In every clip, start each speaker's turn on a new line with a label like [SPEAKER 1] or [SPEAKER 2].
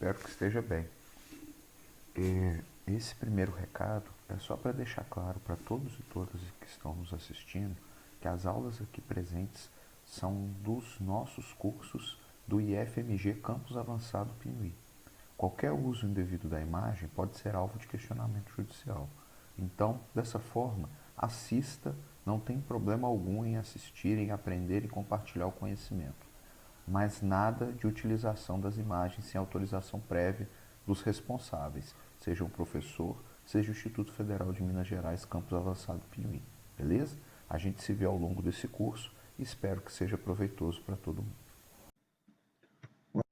[SPEAKER 1] espero que esteja bem. Esse primeiro recado é só para deixar claro para todos e todas que estão nos assistindo que as aulas aqui presentes são dos nossos cursos do IFMG Campus Avançado Pinuí. Qualquer uso indevido da imagem pode ser alvo de questionamento judicial. Então, dessa forma, assista, não tem problema algum em assistir, em aprender e compartilhar o conhecimento. Mas nada de utilização das imagens sem autorização prévia dos responsáveis, seja o professor, seja o Instituto Federal de Minas Gerais, Campus Avançado Pinuí. Beleza? A gente se vê ao longo desse curso e espero que seja proveitoso para todo mundo.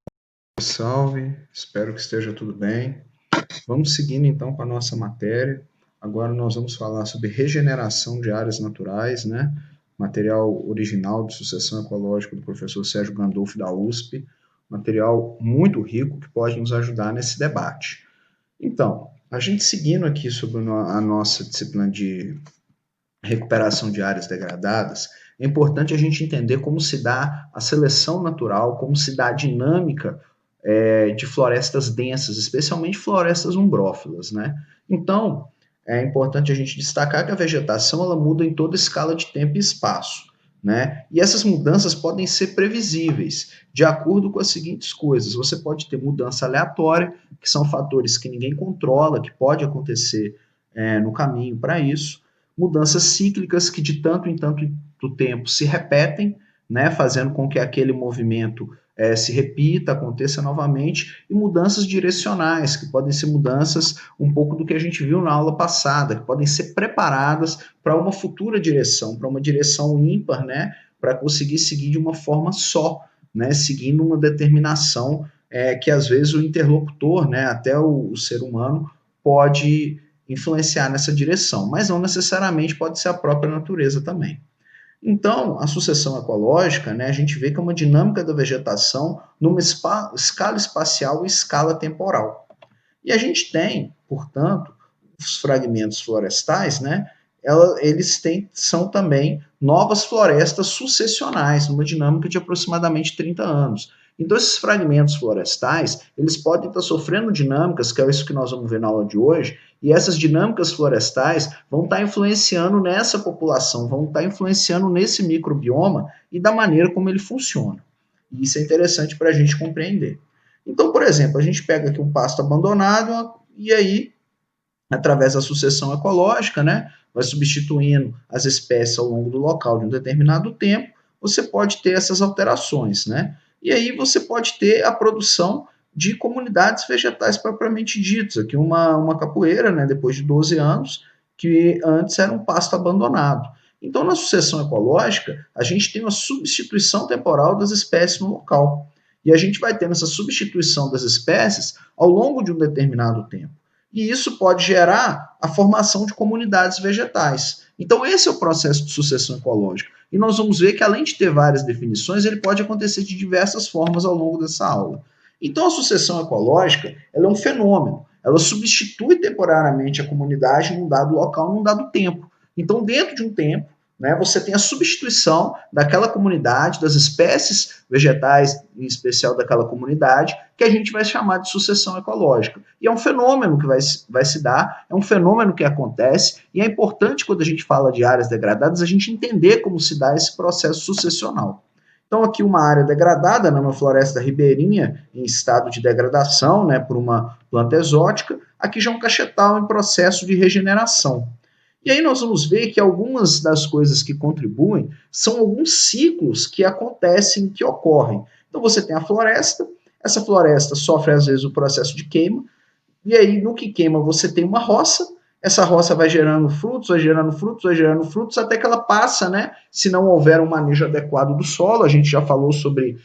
[SPEAKER 2] Salve, espero que esteja tudo bem. Vamos seguindo então com a nossa matéria. Agora nós vamos falar sobre regeneração de áreas naturais, né? Material original de sucessão ecológica do professor Sérgio Gandolfo da USP. Material muito rico que pode nos ajudar nesse debate. Então, a gente seguindo aqui sobre a nossa disciplina de recuperação de áreas degradadas, é importante a gente entender como se dá a seleção natural, como se dá a dinâmica de florestas densas, especialmente florestas umbrófilas, né? Então, é importante a gente destacar que a vegetação ela muda em toda escala de tempo e espaço, né? E essas mudanças podem ser previsíveis, de acordo com as seguintes coisas. Você pode ter mudança aleatória, que são fatores que ninguém controla, que pode acontecer no caminho para isso. Mudanças cíclicas que de tanto em tanto do tempo se repetem, né? Fazendo com que aquele movimento se repita, aconteça novamente, e mudanças direcionais, que podem ser mudanças um pouco do que a gente viu na aula passada, que podem ser preparadas para uma futura direção, para uma direção ímpar, né, para conseguir seguir de uma forma só, né, seguindo uma determinação que às vezes o interlocutor, né, até o ser humano, pode influenciar nessa direção, mas não necessariamente pode ser a própria natureza também. Então, a sucessão ecológica, né, a gente vê que é uma dinâmica da vegetação numa escala espacial e escala temporal. E a gente tem, portanto, os fragmentos florestais, né, são também novas florestas sucessionais, numa dinâmica de aproximadamente 30 anos. Então, esses fragmentos florestais, eles podem estar sofrendo dinâmicas, que é isso que nós vamos ver na aula de hoje, e essas dinâmicas florestais vão estar influenciando nessa população, vão estar influenciando nesse microbioma e da maneira como ele funciona. E isso é interessante para a gente compreender. Então, por exemplo, a gente pega aqui um pasto abandonado e aí, através da sucessão ecológica, né, vai substituindo as espécies ao longo do local de um determinado tempo, você pode ter essas alterações, né? E aí você pode ter a produção de comunidades vegetais propriamente ditas. Aqui uma capoeira, né, depois de 12 anos, que antes era um pasto abandonado. Então, na sucessão ecológica, a gente tem uma substituição temporal das espécies no local. E a gente vai tendo essa substituição das espécies ao longo de um determinado tempo. E isso pode gerar a formação de comunidades vegetais. Então, esse é o processo de sucessão ecológica. E nós vamos ver que, além de ter várias definições, ele pode acontecer de diversas formas ao longo dessa aula. Então, a sucessão ecológica ela é um fenômeno. Ela substitui temporariamente a comunidade num dado local, num dado tempo. Então, dentro de um tempo, né, você tem a substituição daquela comunidade, das espécies vegetais, em especial daquela comunidade, que a gente vai chamar de sucessão ecológica. E é um fenômeno que vai se dar, é um fenômeno que acontece, e é importante, quando a gente fala de áreas degradadas, a gente entender como se dá esse processo sucessional. Então, aqui uma área degradada, né, uma floresta ribeirinha em estado de degradação, né, por uma planta exótica. Aqui já é um cachetal em processo de regeneração. E aí nós vamos ver que algumas das coisas que contribuem são alguns ciclos que acontecem, que ocorrem. Então você tem a floresta, essa floresta sofre às vezes o processo de queima, e aí no que queima você tem uma roça, essa roça vai gerando frutos, vai gerando frutos, vai gerando frutos, até que ela passa, né? Se não houver um manejo adequado do solo, a gente já falou sobre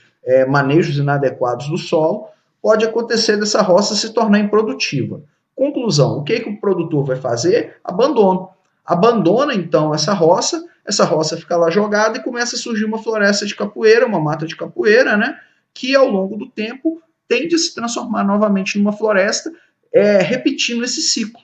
[SPEAKER 2] manejos inadequados do solo, pode acontecer dessa roça se tornar improdutiva. Conclusão, o que o produtor vai fazer? Abandono. Abandona então essa roça fica lá jogada e começa a surgir uma floresta de capoeira, uma mata de capoeira, né? Que ao longo do tempo tende a se transformar novamente numa floresta, repetindo esse ciclo.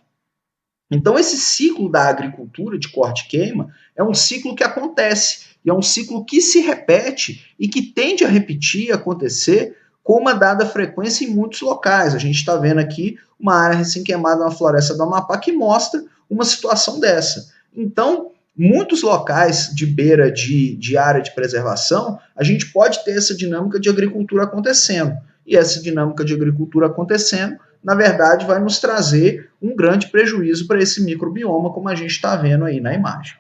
[SPEAKER 2] Então, esse ciclo da agricultura de corte e queima é um ciclo que acontece, e é um ciclo que se repete e que tende a repetir, acontecer com uma dada frequência em muitos locais. A gente está vendo aqui uma área recém-queimada na floresta do Amapá que mostra uma situação dessa. Então, muitos locais de beira de área de preservação, a gente pode ter essa dinâmica de agricultura acontecendo. E essa dinâmica de agricultura acontecendo, na verdade, vai nos trazer um grande prejuízo para esse microbioma, como a gente está vendo aí na imagem.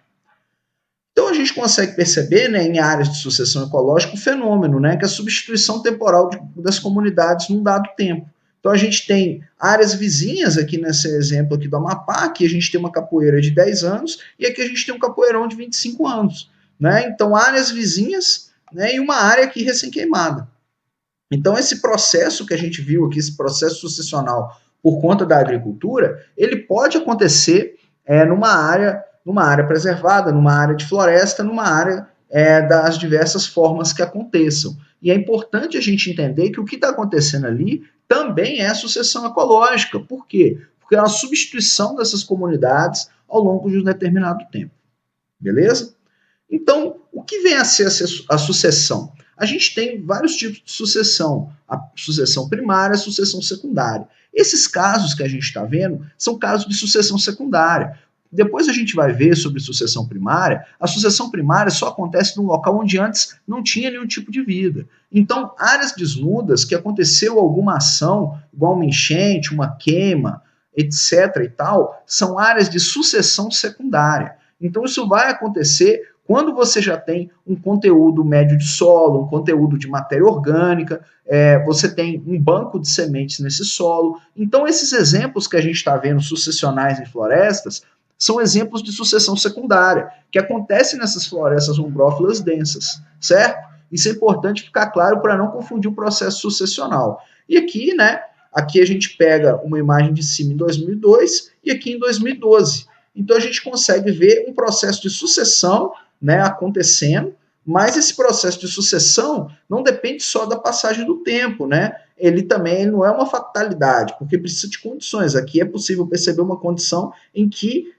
[SPEAKER 2] Então a gente consegue perceber, né, em áreas de sucessão ecológica, o fenômeno, né, que é a substituição temporal das comunidades num dado tempo. Então a gente tem áreas vizinhas aqui nesse exemplo aqui do Amapá, aqui a gente tem uma capoeira de 10 anos e aqui a gente tem um capoeirão de 25 anos. Né? Então áreas vizinhas, né, e uma área aqui recém-queimada. Então esse processo que a gente viu aqui, esse processo sucessional por conta da agricultura, ele pode acontecer numa área preservada, numa área de floresta, numa área das diversas formas que aconteçam. E é importante a gente entender que o que está acontecendo ali também é sucessão ecológica. Por quê? Porque é uma substituição dessas comunidades ao longo de um determinado tempo. Beleza? Então, o que vem a ser a sucessão? A gente tem vários tipos de sucessão. A sucessão primária, a sucessão secundária. Esses casos que a gente está vendo são casos de sucessão secundária. Depois a gente vai ver sobre sucessão primária. A sucessão primária só acontece num local onde antes não tinha nenhum tipo de vida. Então, áreas desnudas que aconteceu alguma ação, igual uma enchente, uma queima, etc. e tal, são áreas de sucessão secundária. Então, isso vai acontecer quando você já tem um conteúdo médio de solo, um conteúdo de matéria orgânica, você tem um banco de sementes nesse solo. Então, esses exemplos que a gente está vendo sucessionais em florestas são exemplos de sucessão secundária, que acontece nessas florestas umbrófilas densas, certo? Isso é importante ficar claro para não confundir o processo sucessional. E aqui, né, aqui a gente pega uma imagem de cima em 2002 e aqui em 2012. Então, a gente consegue ver um processo de sucessão, né, acontecendo, mas esse processo de sucessão não depende só da passagem do tempo, né? Ele também não é uma fatalidade, porque precisa de condições. Aqui é possível perceber uma condição em que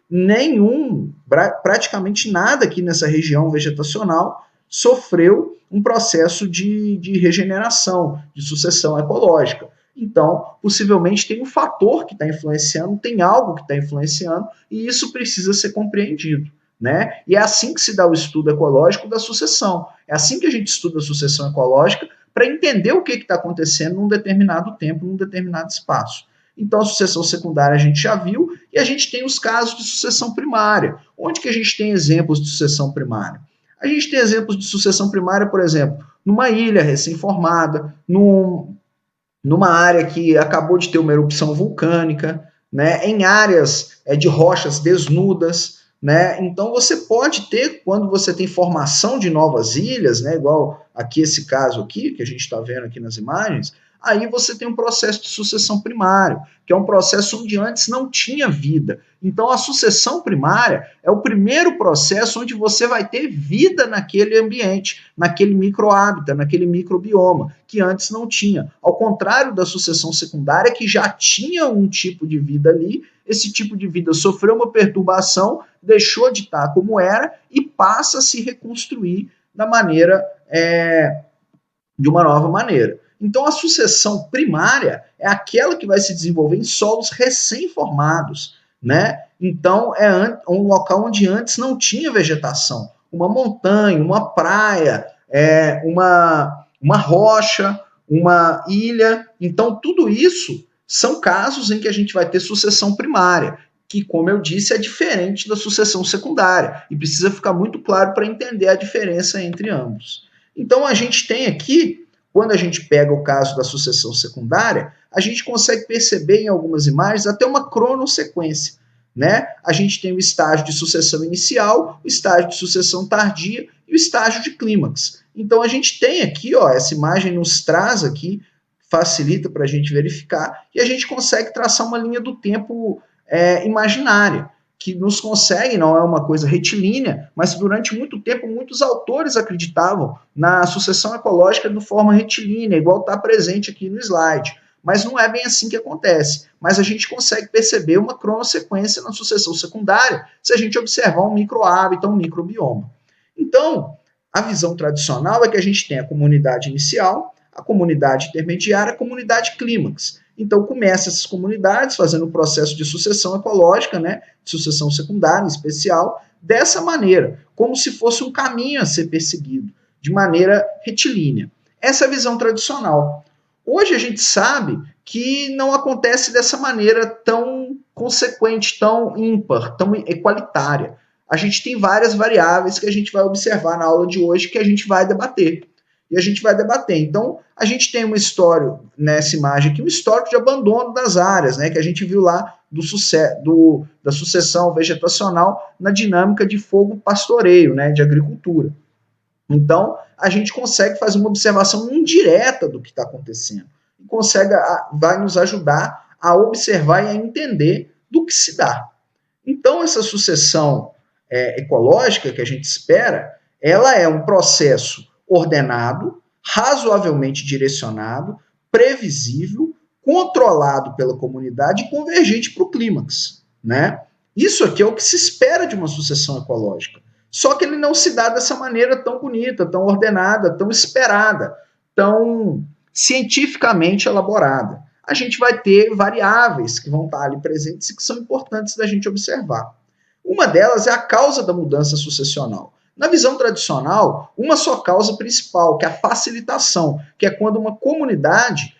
[SPEAKER 2] praticamente nada aqui nessa região vegetacional sofreu um processo de regeneração, de sucessão ecológica. Então, possivelmente tem um fator que está influenciando, tem algo que está influenciando, e isso precisa ser compreendido. Né? E é assim que se dá o estudo ecológico da sucessão. É assim que a gente estuda a sucessão ecológica para entender o que está acontecendo num determinado tempo, num determinado espaço. Então, a sucessão secundária a gente já viu, e a gente tem os casos de sucessão primária. Onde que a gente tem exemplos de sucessão primária? A gente tem exemplos de sucessão primária, por exemplo, numa ilha recém-formada, numa área que acabou de ter uma erupção vulcânica, né? Em áreas de rochas desnudas, né? Então você pode ter, quando você tem formação de novas ilhas, né, igual aqui esse caso aqui, que a gente está vendo aqui nas imagens, aí você tem um processo de sucessão primário, que é um processo onde antes não tinha vida. Então a sucessão primária é o primeiro processo onde você vai ter vida naquele ambiente, naquele microhábitat, naquele microbioma, que antes não tinha. Ao contrário da sucessão secundária, que já tinha um tipo de vida ali, esse tipo de vida sofreu uma perturbação, deixou de estar como era e passa a se reconstruir da maneira, de uma nova maneira. Então, a sucessão primária é aquela que vai se desenvolver em solos recém-formados, né? Então, é um local onde antes não tinha vegetação. Uma montanha, uma praia, uma rocha, uma ilha. Então, tudo isso são casos em que a gente vai ter sucessão primária, que, como eu disse, é diferente da sucessão secundária. E precisa ficar muito claro para entender a diferença entre ambos. Então, a gente tem aqui, quando a gente pega o caso da sucessão secundária, a gente consegue perceber em algumas imagens até uma cronossequência. Né? A gente tem o estágio de sucessão inicial, o estágio de sucessão tardia e o estágio de clímax. Então, a gente tem aqui, ó, essa imagem nos traz aqui, facilita para a gente verificar, e a gente consegue traçar uma linha do tempo imaginária, que nos consegue, não é uma coisa retilínea, mas durante muito tempo muitos autores acreditavam na sucessão ecológica de forma retilínea, igual está presente aqui no slide. Mas não é bem assim que acontece. Mas a gente consegue perceber uma cronossequência na sucessão secundária se a gente observar um microhábitat, um microbioma. Então, a visão tradicional é que a gente tem a comunidade inicial, a comunidade intermediária, a comunidade clímax. Então, começa essas comunidades fazendo o processo de sucessão ecológica, né, de sucessão secundária, em especial, dessa maneira, como se fosse um caminho a ser perseguido, de maneira retilínea. Essa é a visão tradicional. Hoje a gente sabe que não acontece dessa maneira tão consequente, tão ímpar, tão equalitária. A gente tem várias variáveis que a gente vai observar na aula de hoje que a gente vai debater. E a gente vai debater. Então, a gente tem uma história, nessa imagem aqui, um histórico de abandono das áreas, né, que a gente viu lá da sucessão vegetacional na dinâmica de fogo-pastoreio, né, de agricultura. Então, a gente consegue fazer uma observação indireta do que está acontecendo. E vai nos ajudar a observar e a entender do que se dá. Então, essa sucessão ecológica que a gente espera, ela é um processo ordenado, razoavelmente direcionado, previsível, controlado pela comunidade e convergente para o clímax, né? Isso aqui é o que se espera de uma sucessão ecológica. Só que ele não se dá dessa maneira tão bonita, tão ordenada, tão esperada, tão cientificamente elaborada. A gente vai ter variáveis que vão estar ali presentes e que são importantes da gente observar. Uma delas é a causa da mudança sucessional. Na visão tradicional, uma só causa principal, que é a facilitação, que é quando uma comunidade,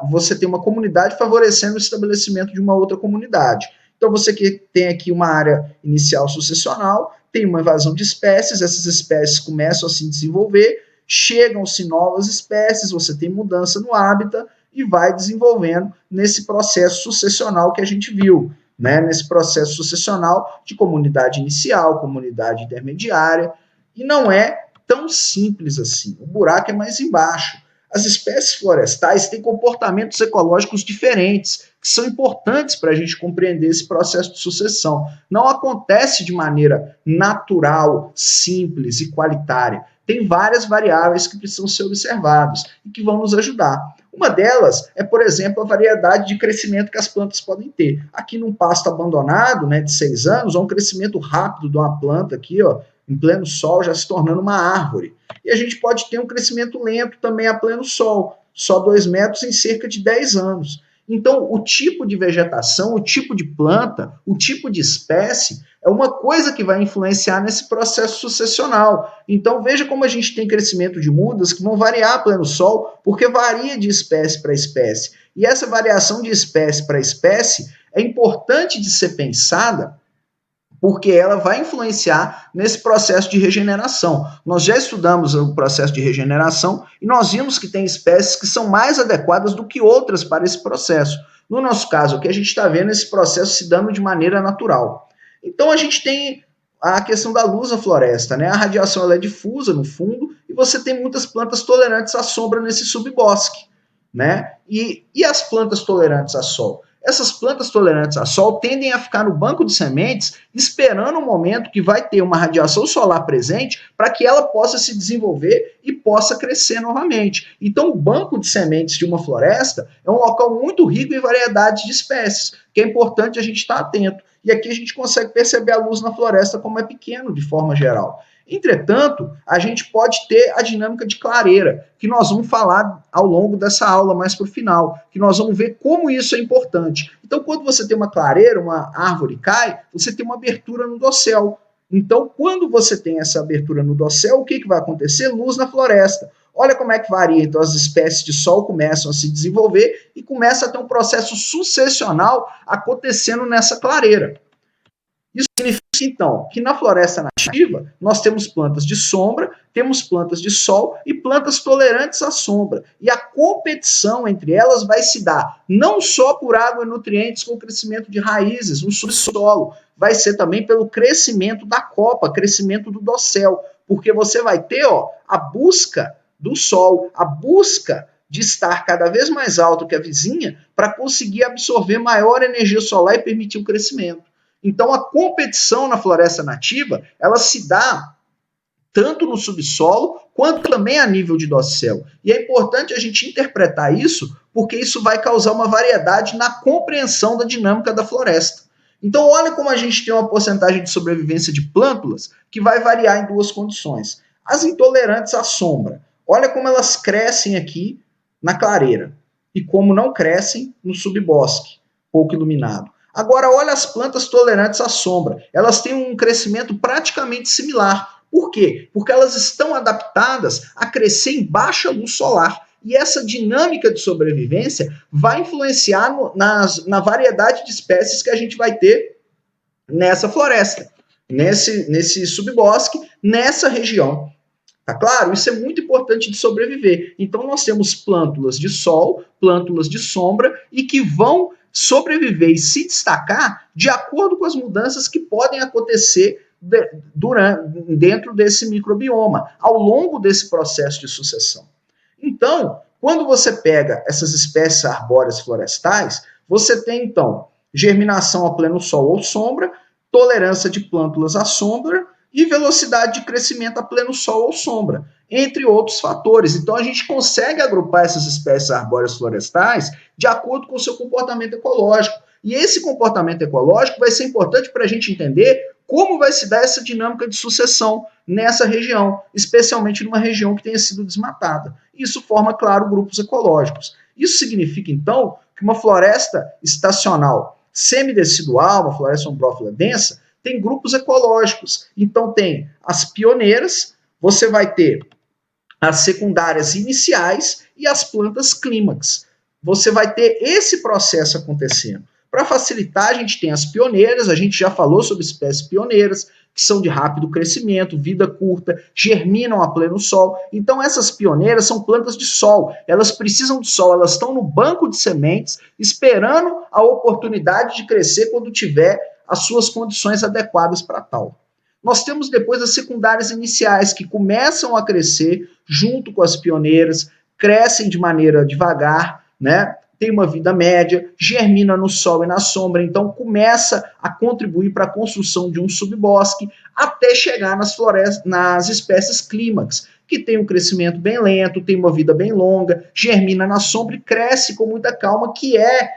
[SPEAKER 2] você tem uma comunidade favorecendo o estabelecimento de uma outra comunidade. Então, você que tem aqui uma área inicial sucessional, tem uma invasão de espécies, essas espécies começam a se desenvolver, chegam-se novas espécies, você tem mudança no hábitat e vai desenvolvendo nesse processo sucessional que a gente viu, né? Nesse processo sucessional de comunidade inicial, comunidade intermediária, e não é tão simples assim. O buraco é mais embaixo. As espécies florestais têm comportamentos ecológicos diferentes, que são importantes para a gente compreender esse processo de sucessão. Não acontece de maneira natural, simples e qualitária. Tem várias variáveis que precisam ser observadas e que vão nos ajudar. Uma delas é, por exemplo, a variedade de crescimento que as plantas podem ter. Aqui num pasto abandonado, né, de 6 anos, há um crescimento rápido de uma planta aqui, ó, em pleno sol, já se tornando uma árvore. E a gente pode ter um crescimento lento também a pleno sol, só 2 metros em cerca de 10 anos. Então, o tipo de vegetação, o tipo de planta, o tipo de espécie é uma coisa que vai influenciar nesse processo sucessional. Então, veja como a gente tem crescimento de mudas que vão variar a pleno sol, porque varia de espécie para espécie. E essa variação de espécie para espécie é importante de ser pensada, porque ela vai influenciar nesse processo de regeneração. Nós já estudamos o processo de regeneração e nós vimos que tem espécies que são mais adequadas do que outras para esse processo. No nosso caso, o que a gente está vendo é esse processo se dando de maneira natural. Então, a gente tem a questão da luz na floresta, né? A radiação ela é difusa no fundo e você tem muitas plantas tolerantes à sombra nesse subbosque, né? E as plantas tolerantes a sol? Essas plantas tolerantes a sol tendem a ficar no banco de sementes esperando o momento que vai ter uma radiação solar presente para que ela possa se desenvolver e possa crescer novamente. Então, o banco de sementes de uma floresta é um local muito rico em variedade de espécies, que é importante a gente estar atento. E aqui a gente consegue perceber a luz na floresta como é pequeno de forma geral. Entretanto, a gente pode ter a dinâmica de clareira, que nós vamos falar ao longo dessa aula mais para o final, que nós vamos ver como isso é importante. Então, quando você tem uma clareira, uma árvore cai, você tem uma abertura no dossel. Então, quando você tem essa abertura no dossel, o que vai acontecer? Luz na floresta. Olha como é que varia. Então, as espécies de sol começam a se desenvolver e começa a ter um processo sucessional acontecendo nessa clareira. Isso significa, então, que na floresta nativa nós temos plantas de sombra, temos plantas de sol e plantas tolerantes à sombra. E a competição entre elas vai se dar não só por água e nutrientes com o crescimento de raízes no subsolo, vai ser também pelo crescimento da copa, crescimento do dossel, porque você vai ter a busca do sol, a busca de estar cada vez mais alto que a vizinha para conseguir absorver maior energia solar e permitir o crescimento. Então, a competição na floresta nativa, ela se dá tanto no subsolo, quanto também a nível de dossel. E é importante a gente interpretar isso, porque isso vai causar uma variedade na compreensão da dinâmica da floresta. Então, olha como a gente tem uma porcentagem de sobrevivência de plântulas que vai variar em 2 condições. As intolerantes à sombra. Olha como elas crescem aqui na clareira e como não crescem no subbosque, pouco iluminado. Agora, olha as plantas tolerantes à sombra. Elas têm um crescimento praticamente similar. Por quê? Porque elas estão adaptadas a crescer em baixa luz solar. E essa dinâmica de sobrevivência vai influenciar na variedade de espécies que a gente vai ter nessa floresta, nesse subbosque, nessa região. Tá claro? Isso é muito importante de sobreviver. Então, nós temos plântulas de sol, plântulas de sombra, e que vão sobreviver e se destacar de acordo com as mudanças que podem acontecer dentro desse microbioma, ao longo desse processo de sucessão. Então, quando você pega essas espécies arbóreas florestais, você tem, então, germinação a pleno sol ou sombra, tolerância de plântulas à sombra e velocidade de crescimento a pleno sol ou sombra, entre outros fatores. Então, a gente consegue agrupar essas espécies arbóreas florestais de acordo com o seu comportamento ecológico. E esse comportamento ecológico vai ser importante para a gente entender como vai se dar essa dinâmica de sucessão nessa região, especialmente numa região que tenha sido desmatada. Isso forma, claro, grupos ecológicos. Isso significa, então, que uma floresta estacional semidecidual, uma floresta ombrófila densa, tem grupos ecológicos. Então, tem as pioneiras, você vai ter as secundárias iniciais e as plantas clímax. Você vai ter esse processo acontecendo. Para facilitar, a gente tem as pioneiras, a gente já falou sobre espécies pioneiras, que são de rápido crescimento, vida curta, germinam a pleno sol. Então, essas pioneiras são plantas de sol. Elas precisam de sol, elas estão no banco de sementes, esperando a oportunidade de crescer quando tiver as suas condições adequadas para tal. Nós temos depois as secundárias iniciais, que começam a crescer junto com as pioneiras, crescem de maneira devagar, né? Tem uma vida média, germina no sol e na sombra, então começa a contribuir para a construção de um subbosque até chegar nas florestas, nas espécies clímax, que tem um crescimento bem lento, tem uma vida bem longa, germina na sombra e cresce com muita calma, que é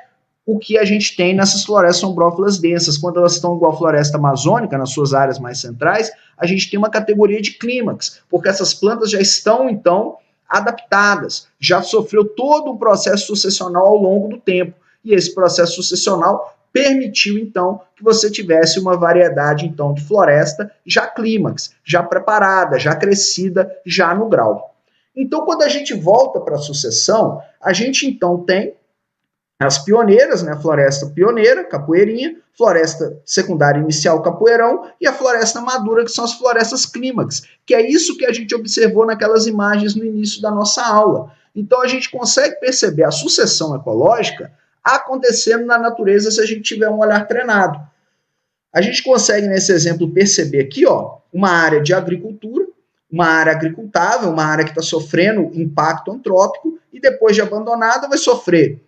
[SPEAKER 2] o que a gente tem nessas florestas ombrófilas densas. Quando elas estão igual a floresta amazônica, nas suas áreas mais centrais, a gente tem uma categoria de clímax, porque essas plantas já estão, então, adaptadas, já sofreu todo um processo sucessional ao longo do tempo, e esse processo sucessional permitiu, então, que você tivesse uma variedade, então, de floresta já clímax, já preparada, já crescida, já no grau. Então, quando a gente volta para a sucessão, a gente, então, tem as pioneiras, né? Floresta pioneira, capoeirinha, floresta secundária inicial, capoeirão, e a floresta madura, que são as florestas clímax, que é isso que a gente observou naquelas imagens no início da nossa aula. Então a gente consegue perceber a sucessão ecológica acontecendo na natureza se a gente tiver um olhar treinado. A gente consegue, nesse exemplo, perceber aqui, ó, uma área de agricultura, uma área agricultável, uma área que está sofrendo impacto antrópico, e depois de abandonada vai sofrer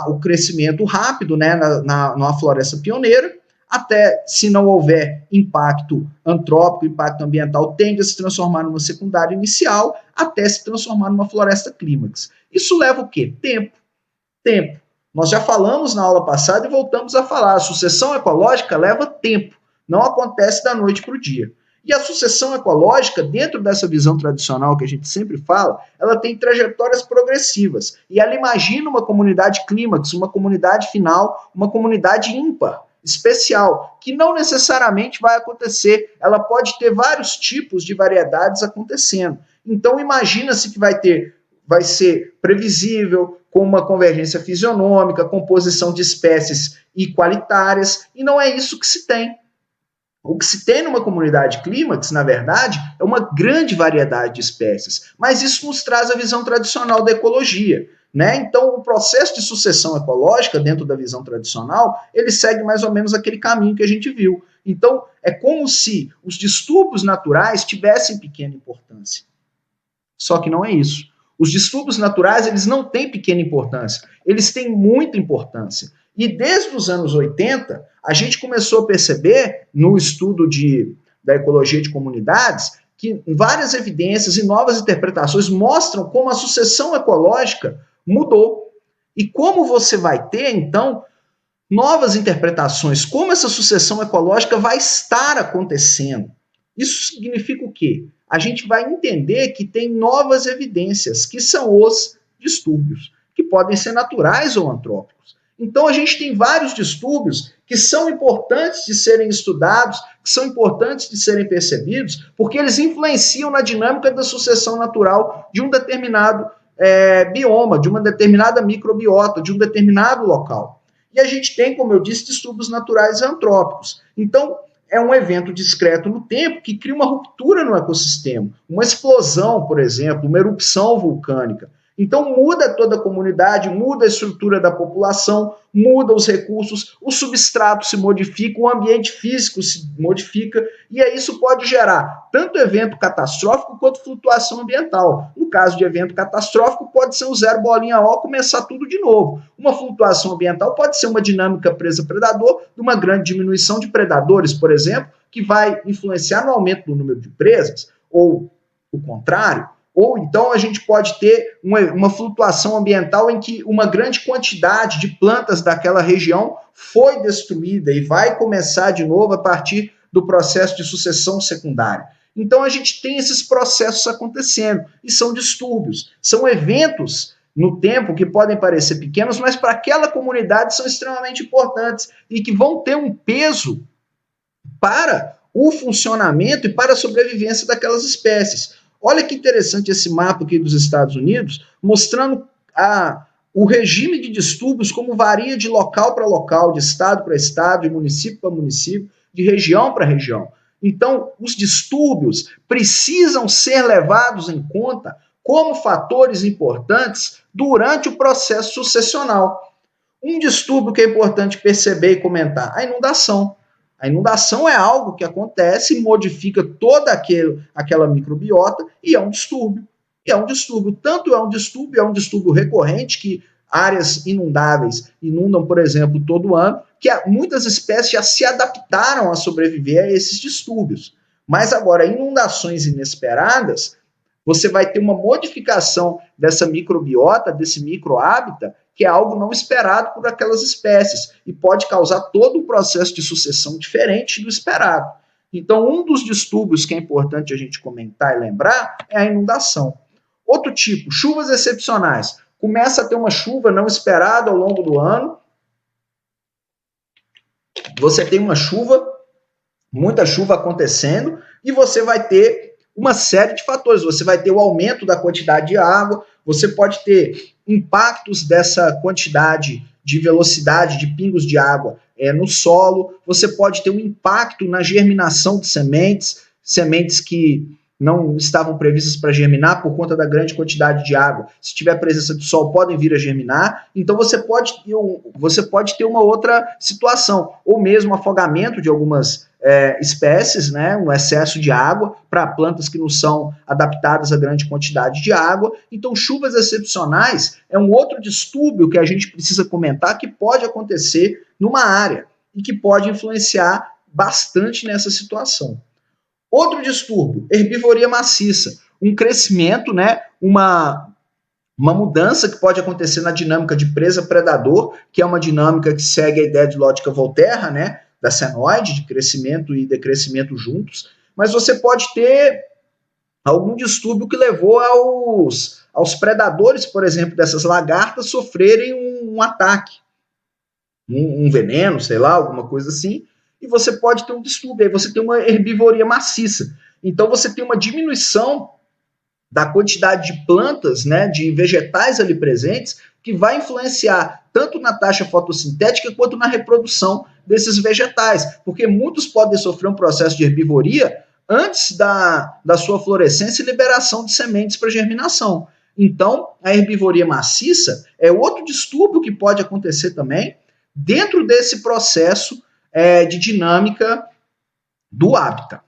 [SPEAKER 2] o crescimento rápido, né, numa floresta pioneira, até, se não houver impacto antrópico, impacto ambiental, tende a se transformar numa secundária inicial, até se transformar numa floresta clímax. Isso leva o quê? Tempo. Nós já falamos na aula passada e voltamos a falar. A sucessão ecológica leva tempo, não acontece da noite para o dia. E a sucessão ecológica, dentro dessa visão tradicional que a gente sempre fala, ela tem trajetórias progressivas. E ela imagina uma comunidade clímax, uma comunidade final, uma comunidade ímpar, especial, que não necessariamente vai acontecer. Ela pode ter vários tipos de variedades acontecendo. Então, imagina-se que vai ser previsível, com uma convergência fisionômica, composição de espécies igualitárias, e não é isso que se tem. O que se tem numa comunidade clímax, na verdade, é uma grande variedade de espécies, mas isso nos traz a visão tradicional da ecologia, né? Então, o processo de sucessão ecológica, dentro da visão tradicional, ele segue mais ou menos aquele caminho que a gente viu. Então, é como se os distúrbios naturais tivessem pequena importância. Só que não é isso. Os distúrbios naturais, eles não têm pequena importância, eles têm muita importância. E desde os anos 80, a gente começou a perceber, no estudo da ecologia de comunidades, que várias evidências e novas interpretações mostram como a sucessão ecológica mudou. E como você vai ter, então, novas interpretações, como essa sucessão ecológica vai estar acontecendo. Isso significa o quê? a gente vai entender que tem novas evidências, que são os distúrbios, que podem ser naturais ou antrópicos. Então, a gente tem vários distúrbios que são importantes de serem estudados, que são importantes de serem percebidos, porque eles influenciam na dinâmica da sucessão natural de um determinado bioma, de uma determinada microbiota, de um determinado local. E a gente tem, como eu disse, distúrbios naturais e antrópicos. Então, é um evento discreto no tempo que cria uma ruptura no ecossistema, uma explosão, por exemplo, uma erupção vulcânica. Então muda toda a comunidade, muda a estrutura da população, muda os recursos, o substrato se modifica, o ambiente físico se modifica, e aí isso pode gerar tanto evento catastrófico quanto flutuação ambiental. No caso de evento catastrófico, pode ser o zero bolinha O começar tudo de novo. Uma flutuação ambiental pode ser uma dinâmica presa-predador de uma grande diminuição de predadores, por exemplo, que vai influenciar no aumento do número de presas, ou o contrário. Ou então a gente pode ter uma flutuação ambiental em que uma grande quantidade de plantas daquela região foi destruída e vai começar de novo a partir do processo de sucessão secundária. Então a gente tem esses processos acontecendo e são distúrbios, são eventos no tempo que podem parecer pequenos, mas para aquela comunidade são extremamente importantes e que vão ter um peso para o funcionamento e para a sobrevivência daquelas espécies. Olha que interessante esse mapa aqui dos Estados Unidos, mostrando o regime de distúrbios, como varia de local para local, de estado para estado, de município para município, de região para região. Então, os distúrbios precisam ser levados em conta como fatores importantes durante o processo sucessional. Um distúrbio que é importante perceber e comentar, a inundação. A inundação é algo que acontece, modifica toda aquela microbiota e é um distúrbio. E é um distúrbio. Tanto é um distúrbio recorrente, que áreas inundáveis inundam, por exemplo, todo ano, que muitas espécies já se adaptaram a sobreviver a esses distúrbios. Mas agora, inundações inesperadas, você vai ter uma modificação dessa microbiota, desse microhábitat, que é algo não esperado por aquelas espécies e pode causar todo um processo de sucessão diferente do esperado. Então, um dos distúrbios que é importante a gente comentar e lembrar é a inundação. Outro tipo, chuvas excepcionais. Começa a ter uma chuva não esperada ao longo do ano. Você tem uma chuva, muita chuva acontecendo, e você vai ter uma série de fatores. Você vai ter o aumento da quantidade de água, você pode ter impactos dessa quantidade de velocidade de pingos de água no solo, você pode ter um impacto na germinação de sementes que não estavam previstas para germinar por conta da grande quantidade de água. Se tiver presença de sol, podem vir a germinar. Então você pode ter uma outra situação, ou mesmo afogamento de algumas espécies, né, um excesso de água para plantas que não são adaptadas a grande quantidade de água. Então, chuvas excepcionais é um outro distúrbio que a gente precisa comentar que pode acontecer numa área e que pode influenciar bastante nessa situação. Outro distúrbio, herbivoria maciça, um crescimento, né, uma mudança que pode acontecer na dinâmica de presa-predador, que é uma dinâmica que segue a ideia de Lotka-Volterra, né, da senoide, de crescimento e decrescimento juntos, mas você pode ter algum distúrbio que levou aos predadores, por exemplo, dessas lagartas, sofrerem um ataque, um veneno, sei lá, alguma coisa assim, e você pode ter um distúrbio, aí você tem uma herbivoria maciça. Então você tem uma diminuição da quantidade de plantas, né, de vegetais ali presentes, que vai influenciar tanto na taxa fotossintética quanto na reprodução desses vegetais, porque muitos podem sofrer um processo de herbivoria antes da sua florescência e liberação de sementes para germinação. Então, a herbivoria maciça é outro distúrbio que pode acontecer também dentro desse processo de dinâmica do hábitat.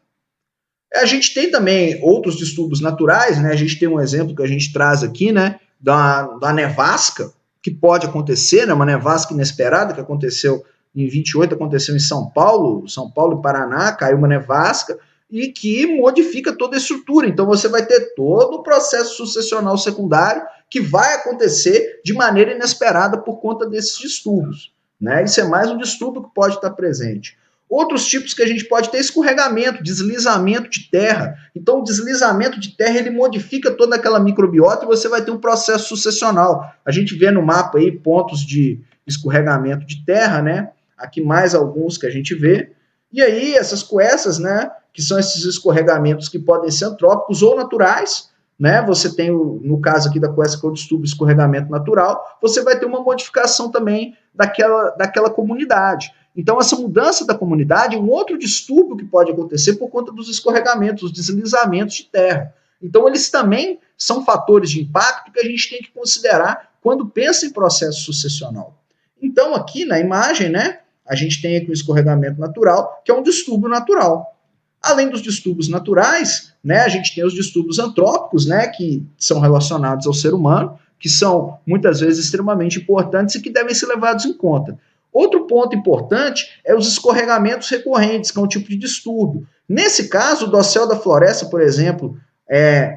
[SPEAKER 2] A gente tem também outros distúrbios naturais, né? A gente tem um exemplo que a gente traz aqui, né, da nevasca, que pode acontecer, né, uma nevasca inesperada que aconteceu em 28, aconteceu em São Paulo e Paraná, caiu uma nevasca e que modifica toda a estrutura. Então você vai ter todo o processo sucessional secundário que vai acontecer de maneira inesperada por conta desses distúrbios, né? Isso é mais um distúrbio que pode estar presente. Outros tipos que a gente pode ter escorregamento, deslizamento de terra. Então, o deslizamento de terra, ele modifica toda aquela microbiota e você vai ter um processo sucessional. A gente vê no mapa aí pontos de escorregamento de terra, né? Aqui mais alguns que a gente vê. E aí, essas coessas, né? Que são esses escorregamentos que podem ser antrópicos ou naturais, né? Você tem, no caso aqui da coessa cordistúbio, escorregamento natural, você vai ter uma modificação também daquela comunidade. Então, essa mudança da comunidade é um outro distúrbio que pode acontecer por conta dos escorregamentos, os deslizamentos de terra. Então, eles também são fatores de impacto que a gente tem que considerar quando pensa em processo sucessional. Então, aqui na imagem, né, a gente tem aqui o escorregamento natural, que é um distúrbio natural. Além dos distúrbios naturais, né, a gente tem os distúrbios antrópicos, né, que são relacionados ao ser humano, que são muitas vezes extremamente importantes e que devem ser levados em conta. Outro ponto importante é os escorregamentos recorrentes, que é um tipo de distúrbio. Nesse caso, o dossel da floresta, por exemplo,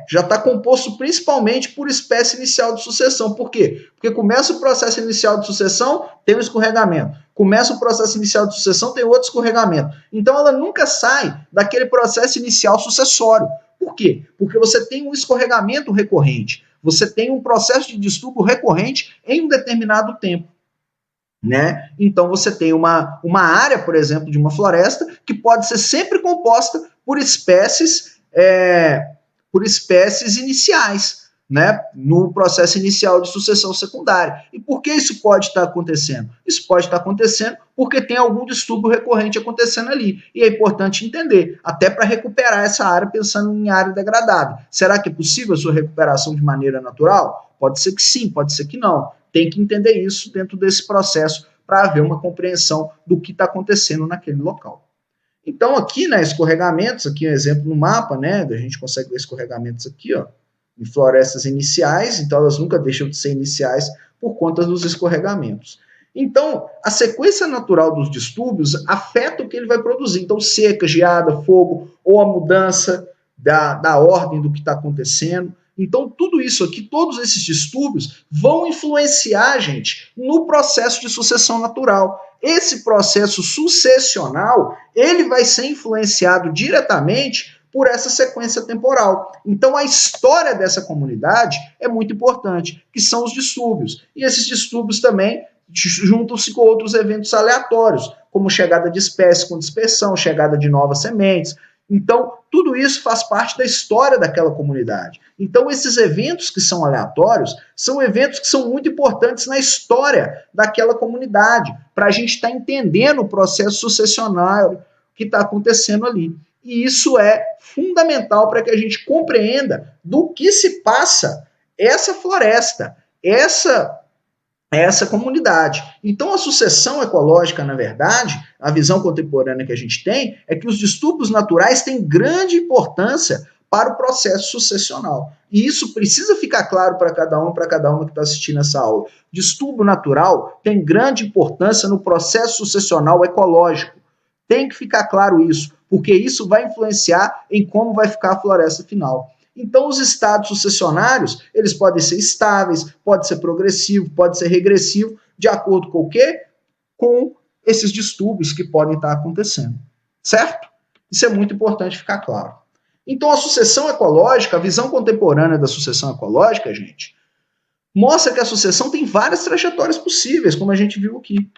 [SPEAKER 2] já está composto principalmente por espécie inicial de sucessão. Por quê? Porque começa o processo inicial de sucessão, tem um escorregamento. Começa o processo inicial de sucessão, tem outro escorregamento. Então, ela nunca sai daquele processo inicial sucessório. Por quê? Porque você tem um escorregamento recorrente. Você tem um processo de distúrbio recorrente em um determinado tempo. Né? Então você tem uma área, por exemplo, de uma floresta que pode ser sempre composta por espécies iniciais, né? No processo inicial de sucessão secundária. E por que isso pode estar acontecendo? Isso pode estar acontecendo porque tem algum distúrbio recorrente acontecendo ali. E é importante entender, até para recuperar essa área pensando em área degradada. Será que é possível a sua recuperação de maneira natural? Pode ser que sim, pode ser que não. Tem que entender isso dentro desse processo para haver uma compreensão do que está acontecendo naquele local. Então, aqui, né, escorregamentos, aqui um exemplo no mapa, né, a gente consegue ver escorregamentos aqui, ó, em florestas iniciais, então elas nunca deixam de ser iniciais por conta dos escorregamentos. Então, a sequência natural dos distúrbios afeta o que ele vai produzir. Então, seca, geada, fogo, ou a mudança da ordem do que está acontecendo. Então, tudo isso aqui, todos esses distúrbios vão influenciar, gente, no processo de sucessão natural. Esse processo sucessional, ele vai ser influenciado diretamente por essa sequência temporal. Então, a história dessa comunidade é muito importante, que são os distúrbios. E esses distúrbios também juntam-se com outros eventos aleatórios, como chegada de espécies com dispersão, chegada de novas sementes. Então, tudo isso faz parte da história daquela comunidade. Então, esses eventos que são aleatórios são eventos que são muito importantes na história daquela comunidade, para a gente estar entendendo o processo sucessionário que está acontecendo ali. E isso é fundamental para que a gente compreenda do que se passa essa floresta, essa comunidade. Então, a sucessão ecológica, na verdade, a visão contemporânea que a gente tem é que os distúrbios naturais têm grande importância para o processo sucessional. E isso precisa ficar claro para cada uma que está assistindo essa aula. Distúrbio natural tem grande importância no processo sucessional ecológico. Tem que ficar claro isso, porque isso vai influenciar em como vai ficar a floresta final. Então, os estados sucessionários, eles podem ser estáveis, pode ser progressivo, pode ser regressivo, de acordo com o quê? Com esses distúrbios que podem estar acontecendo. Certo? Isso é muito importante ficar claro. Então, a sucessão ecológica, a visão contemporânea da sucessão ecológica, gente, mostra que a sucessão tem várias trajetórias possíveis, como a gente viu aqui.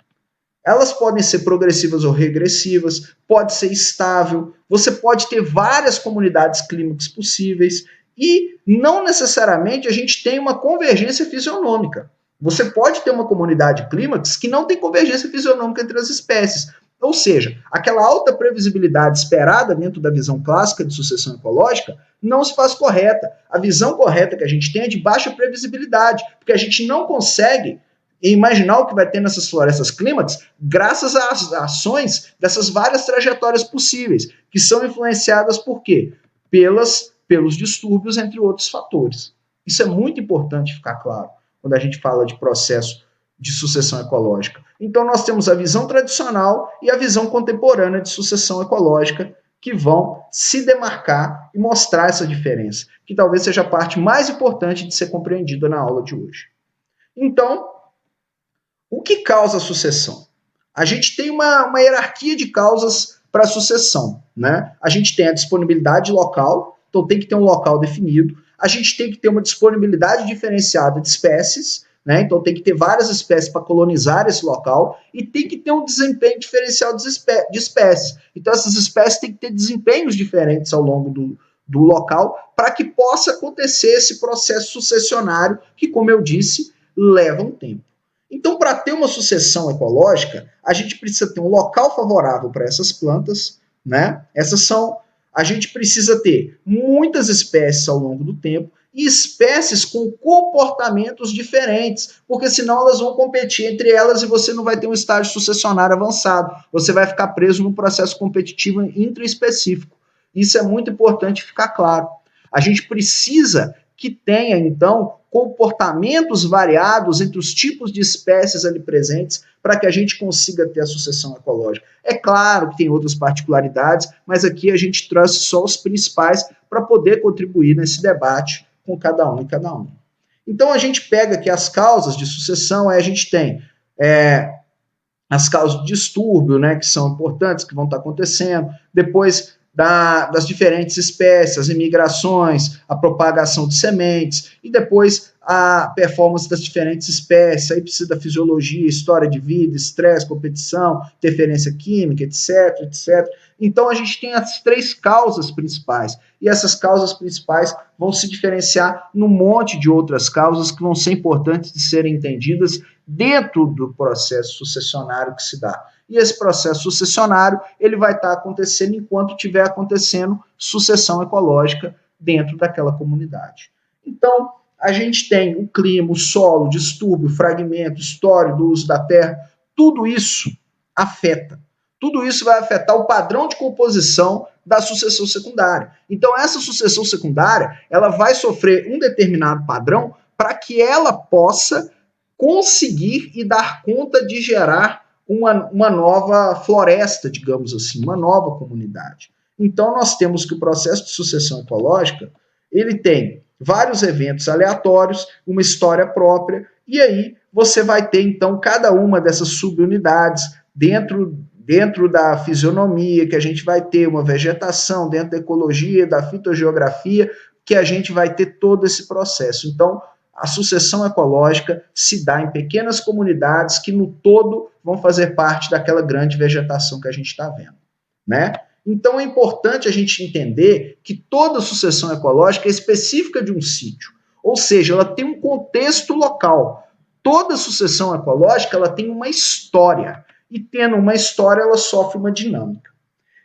[SPEAKER 2] Elas podem ser progressivas ou regressivas, pode ser estável, você pode ter várias comunidades clínicas possíveis e não necessariamente a gente tem uma convergência fisionômica. Você pode ter uma comunidade clímax que não tem convergência fisionômica entre as espécies. Ou seja, aquela alta previsibilidade esperada dentro da visão clássica de sucessão ecológica não se faz correta. A visão correta que a gente tem é de baixa previsibilidade, porque a gente não consegue imaginar o que vai ter nessas florestas clímax graças às ações dessas várias trajetórias possíveis, que são influenciadas por quê? Pelos distúrbios, entre outros fatores. Isso é muito importante ficar claro quando a gente fala de processo de sucessão ecológica. Então, nós temos a visão tradicional e a visão contemporânea de sucessão ecológica que vão se demarcar e mostrar essa diferença, que talvez seja a parte mais importante de ser compreendida na aula de hoje. Então, o que causa a sucessão? A gente tem uma hierarquia de causas para a sucessão, né? A gente tem a disponibilidade local, então tem que ter um local definido. A gente tem que ter uma disponibilidade diferenciada de espécies, né? Então tem que ter várias espécies para colonizar esse local e tem que ter um desempenho diferencial de espécies. Então essas espécies têm que ter desempenhos diferentes ao longo do local para que possa acontecer esse processo sucessionário que, como eu disse, leva um tempo. Então, para ter uma sucessão ecológica, a gente precisa ter um local favorável para essas plantas, né? A gente precisa ter muitas espécies ao longo do tempo e espécies com comportamentos diferentes, porque senão elas vão competir entre elas e você não vai ter um estágio sucessionário avançado. Você vai ficar preso num processo competitivo intraespecífico. Isso é muito importante ficar claro. A gente precisa que tenha, então, comportamentos variados entre os tipos de espécies ali presentes para que a gente consiga ter a sucessão ecológica. É claro que tem outras particularidades, mas aqui a gente trouxe só os principais para poder contribuir nesse debate com cada um e cada um. Então a gente pega aqui as causas de sucessão, aí a gente tem as causas de distúrbio, né, que são importantes, que vão estar acontecendo, depois das diferentes espécies, as imigrações, a propagação de sementes, e depois a performance das diferentes espécies, aí precisa da fisiologia, história de vida, estresse, competição, interferência química, etc, etc. Então a gente tem as 3 causas principais, e essas causas principais vão se diferenciar num monte de outras causas que vão ser importantes de serem entendidas dentro do processo sucessionário que se dá. E esse processo sucessionário ele vai estar acontecendo enquanto estiver acontecendo sucessão ecológica dentro daquela comunidade. Então, a gente tem o clima, o solo, o distúrbio, o fragmento, história do uso da terra, tudo isso afeta. Tudo isso vai afetar o padrão de composição da sucessão secundária. Então, essa sucessão secundária ela vai sofrer um determinado padrão para que ela possa conseguir e dar conta de gerar uma nova floresta, digamos assim, uma nova comunidade. Então, nós temos que o processo de sucessão ecológica, ele tem vários eventos aleatórios, uma história própria, e aí você vai ter, então, cada uma dessas subunidades dentro da fisionomia, que a gente vai ter uma vegetação, dentro da ecologia, da fitogeografia, que a gente vai ter todo esse processo. Então, a sucessão ecológica se dá em pequenas comunidades que, no todo, vão fazer parte daquela grande vegetação que a gente está vendo, né? Então, é importante a gente entender que toda sucessão ecológica é específica de um sítio, ou seja, ela tem um contexto local. Toda sucessão ecológica ela tem uma história, e tendo uma história, ela sofre uma dinâmica.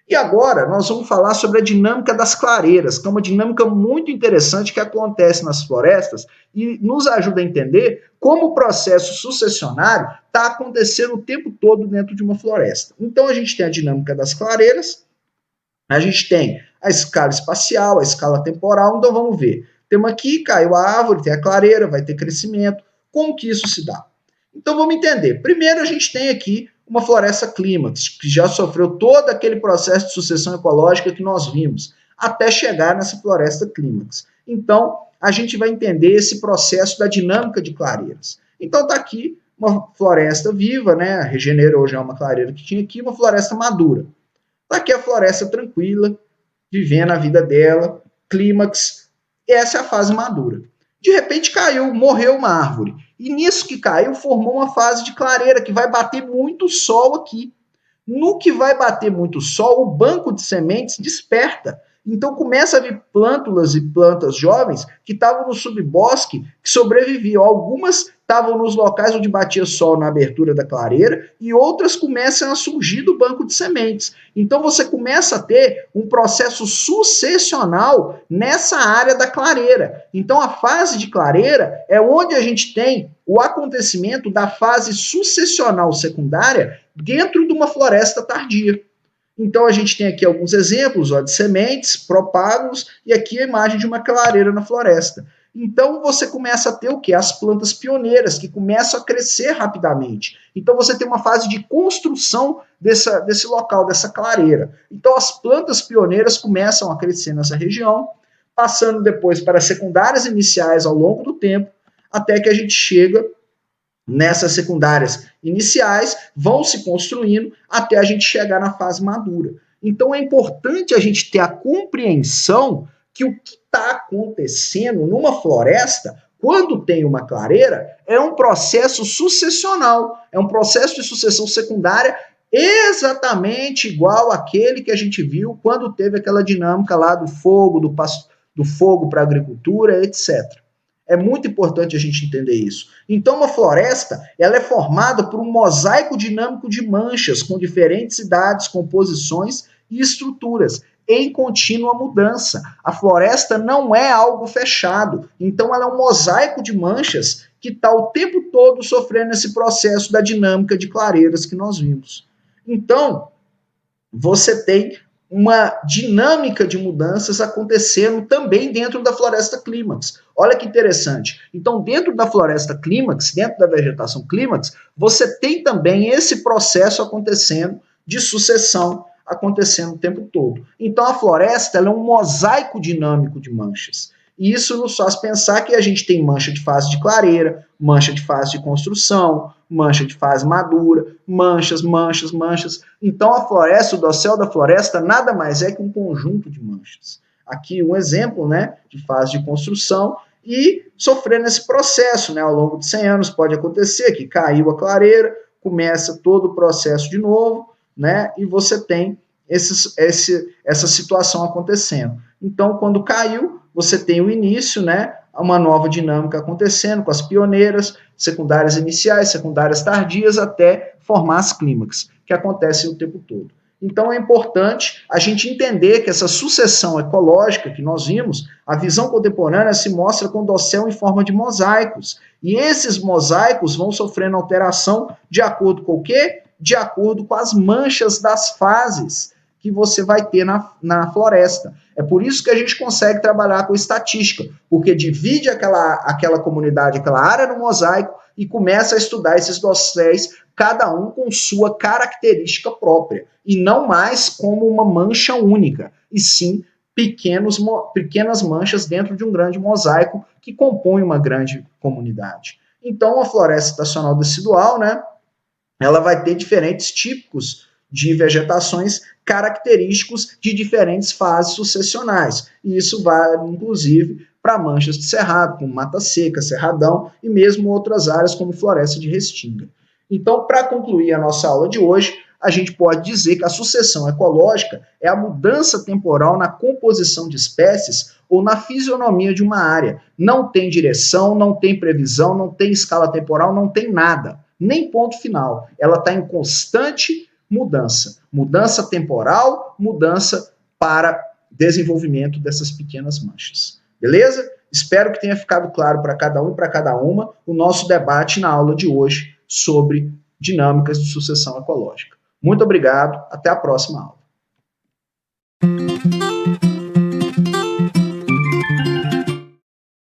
[SPEAKER 2] E agora nós vamos falar sobre a dinâmica das clareiras, que é uma dinâmica muito interessante que acontece nas florestas e nos ajuda a entender como o processo sucessionário está acontecendo o tempo todo dentro de uma floresta. Então a gente tem a dinâmica das clareiras, a gente tem a escala espacial, a escala temporal, então vamos ver. Temos aqui, caiu a árvore, tem a clareira, vai ter crescimento. Como que isso se dá? Então vamos entender. Primeiro a gente tem aqui uma floresta clímax, que já sofreu todo aquele processo de sucessão ecológica que nós vimos, até chegar nessa floresta clímax. Então, a gente vai entender esse processo da dinâmica de clareiras. Então, está aqui uma floresta viva, né? Regenerou já uma clareira que tinha aqui, uma floresta madura. Está aqui a floresta tranquila, vivendo a vida dela, clímax, essa é a fase madura. De repente caiu, morreu uma árvore. E nisso que caiu, formou uma fase de clareira, que vai bater muito sol aqui. No que vai bater muito sol, o banco de sementes desperta. Então começa a vir plântulas e plantas jovens que estavam no subbosque, que sobreviviam. Algumas estavam nos locais onde batia sol na abertura da clareira e outras começam a surgir do banco de sementes. Então você começa a ter um processo sucessional nessa área da clareira. Então a fase de clareira é onde a gente tem o acontecimento da fase sucessional secundária dentro de uma floresta tardia. Então a gente tem aqui alguns exemplos de sementes, propágulos, e aqui a imagem de uma clareira na floresta. Então você começa a ter o quê? As plantas pioneiras, que começam a crescer rapidamente. Então você tem uma fase de construção desse local, dessa clareira. Então as plantas pioneiras começam a crescer nessa região, passando depois para secundárias iniciais ao longo do tempo, até que a gente chega nessas secundárias iniciais, vão se construindo até a gente chegar na fase madura. Então é importante a gente ter a compreensão que o que está acontecendo numa floresta, quando tem uma clareira, é um processo sucessional, é um processo de sucessão secundária exatamente igual àquele que a gente viu quando teve aquela dinâmica lá do fogo, do fogo para a agricultura, etc. É muito importante a gente entender isso. Então, uma floresta, ela é formada por um mosaico dinâmico de manchas com diferentes idades, composições e estruturas em contínua mudança. A floresta não é algo fechado, então ela é um mosaico de manchas que está o tempo todo sofrendo esse processo da dinâmica de clareiras que nós vimos. Então, você tem uma dinâmica de mudanças acontecendo também dentro da floresta clímax. Olha que interessante. Então, dentro da floresta clímax, dentro da vegetação clímax, você tem também esse processo acontecendo de sucessão acontecendo o tempo todo. Então, a floresta ela é um mosaico dinâmico de manchas. E isso nos faz pensar que a gente tem mancha de fase de clareira, mancha de fase de construção, mancha de fase madura, manchas. Então a floresta, o dossel da floresta, nada mais é que um conjunto de manchas. Aqui um exemplo, né, de fase de construção e sofrendo esse processo, né, ao longo de 100 anos pode acontecer que caiu a clareira, começa todo o processo de novo, né, e você tem essa situação acontecendo. Então, quando caiu, você tem o início, né, uma nova dinâmica acontecendo com as pioneiras, secundárias iniciais, secundárias tardias, até formar as clímax, que acontecem o tempo todo. Então é importante a gente entender que essa sucessão ecológica que nós vimos, a visão contemporânea se mostra com o dossel em forma de mosaicos. E esses mosaicos vão sofrendo alteração de acordo com o quê? De acordo com as manchas das fases que você vai ter na floresta. É por isso que a gente consegue trabalhar com estatística, porque divide aquela comunidade, aquela área no mosaico e começa a estudar esses dosséis, cada um com sua característica própria, e não mais como uma mancha única, e sim pequenas manchas dentro de um grande mosaico que compõe uma grande comunidade. Então, a floresta estacional decidual, né, ela vai ter diferentes tipos de vegetações característicos de diferentes fases sucessionais. E isso vale, inclusive, para manchas de cerrado, como mata seca, cerradão, e mesmo outras áreas como floresta de restinga. Então, para concluir a nossa aula de hoje, a gente pode dizer que a sucessão ecológica é a mudança temporal na composição de espécies ou na fisionomia de uma área. Não tem direção, não tem previsão, não tem escala temporal, não tem nada. Nem ponto final. Ela está em constante mudança. Mudança temporal, mudança para desenvolvimento dessas pequenas manchas. Beleza? Espero que tenha ficado claro para cada um e para cada uma o nosso debate na aula de hoje sobre dinâmicas de sucessão ecológica. Muito obrigado, até a próxima aula.